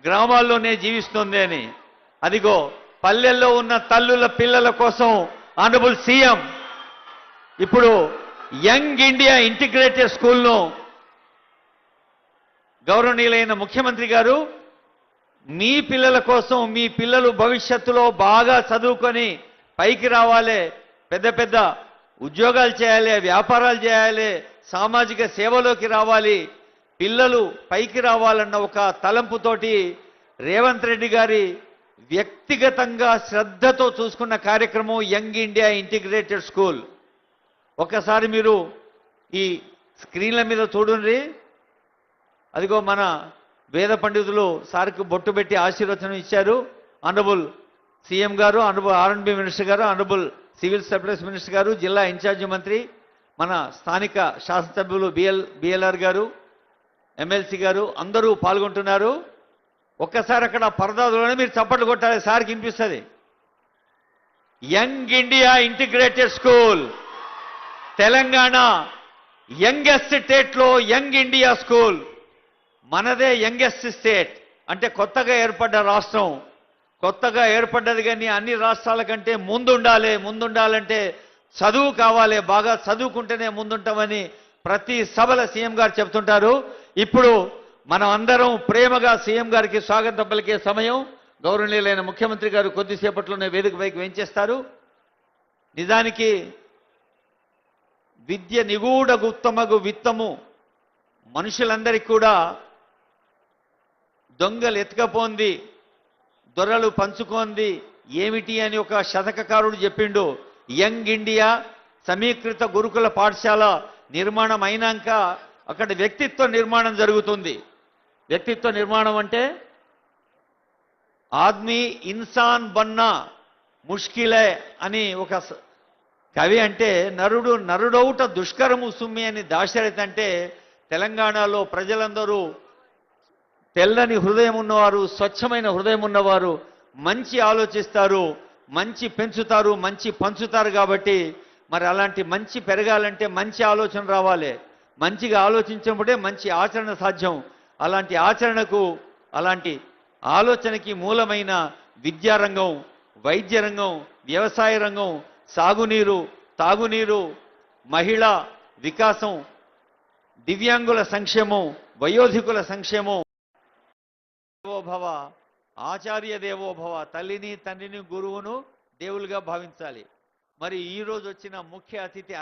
గ్రామాల్లోనే జీవిస్తుంది అని. అదిగో పల్లెల్లో ఉన్న తల్లుల పిల్లల కోసం ఆనరబుల్ సీఎం ఇప్పుడు యంగ్ ఇండియా ఇంటిగ్రేటెడ్ స్కూల్ను గౌరవనీయులైన ముఖ్యమంత్రి గారు మీ పిల్లల కోసం, మీ పిల్లలు భవిష్యత్తులో బాగా చదువుకొని పైకి రావాలి, పెద్ద పెద్ద ఉద్యోగాలు చేయాలి, వ్యాపారాలు చేయాలి, సామాజిక సేవలోకి రావాలి, పిల్లలు పైకి రావాలన్న ఒక తలంపుతోటి రేవంత్ రెడ్డి గారి వ్యక్తిగతంగా శ్రద్ధతో చూసుకున్న కార్యక్రమం యంగ్ ఇండియా ఇంటిగ్రేటెడ్ స్కూల్. ఒకసారి మీరు ఈ స్క్రీన్ల మీద చూడండి. అదిగో మన వేద పండితులు సార్కి బొట్టు పెట్టి ఆశీర్వచనం ఇచ్చారు. ఆనరబుల్ సీఎం గారు, ఆనరబుల్ R&B మినిస్టర్ గారు, ఆనరబుల్ సివిల్ సప్లైస్ మినిస్టర్ గారు, జిల్లా ఇన్ఛార్జి మంత్రి, మన స్థానిక శాసనసభ్యులు బిఎల్ఆర్ గారు, ఎమ్మెల్సీ గారు అందరూ పాల్గొంటున్నారు. ఒక్కసారి అక్కడ పరదాలోనే మీరు చప్పట్లు కొట్టాలి, సార్కి వినిపిస్తుంది. Young India integrated school, Telangana youngest స్టేట్లో యంగ్ ఇండియా స్కూల్. మనదే యంగెస్ట్ స్టేట్ అంటే కొత్తగా ఏర్పడ్డ రాష్ట్రం, కొత్తగా ఏర్పడ్డది. కానీ అన్ని రాష్ట్రాల కంటే ముందుండాలంటే చదువు కావాలి, బాగా చదువుకుంటేనే ముందుంటామని ప్రతి సభల సీఎం గారు చెప్తుంటారు. ఇప్పుడు మనం అందరం ప్రేమగా సీఎం గారికి స్వాగతం పలికే సమయం. గౌరవనీయులైన ముఖ్యమంత్రి గారు కొద్దిసేపట్లోనే వేదిక పైకి వెంచేస్తారు. నిజానికి విద్య నిగూఢ గుప్తమగు విత్తము మనుషులందరికీ కూడా దొంగలు ఎత్తుకపోంది, దొరలు పంచుకోంది ఏమిటి అని ఒక శతకకారుడు చెప్పిండు. యంగ్ ఇండియా సమీకృత గురుకుల పాఠశాల నిర్మాణం అయినాక అక్కడ వ్యక్తిత్వ నిర్మాణం జరుగుతుంది. వ్యక్తిత్వ నిర్మాణం అంటే ఆద్మీ ఇన్సాన్ బన్నా ముష్కిలే అని ఒక కవి అంటే నరుడౌట దుష్కరము సుమ్మి అని దాశరథి అంటే తెలంగాణలో ప్రజలందరూ తెల్లని హృదయం ఉన్నవారు, స్వచ్ఛమైన హృదయం ఉన్నవారు, మంచి ఆలోచిస్తారు, మంచి పెంచుతారు, మంచి పంచుతారు. కాబట్టి మరి అలాంటి మంచి పెరగాలంటే మంచి ఆలోచన రావాలి. మంచిగా ఆలోచించినప్పుడే మంచి ఆచరణ సాధ్యం. అలాంటి ఆచరణకు, అలాంటి ఆలోచనకి మూలమైన విద్యారంగం, వైద్య రంగం, వ్యవసాయ రంగం, సాగునీరు, తాగునీరు, మహిళా వికాసం, దివ్యాంగుల సంక్షేమం, వయోధికుల సంక్షేమం. దేవోభవ, ఆచార్య దేవోభవ, తల్లిని తండ్రిని గురువును దేవులుగా భావించాలి. మరి ఈరోజు వచ్చిన ముఖ్య అతిథి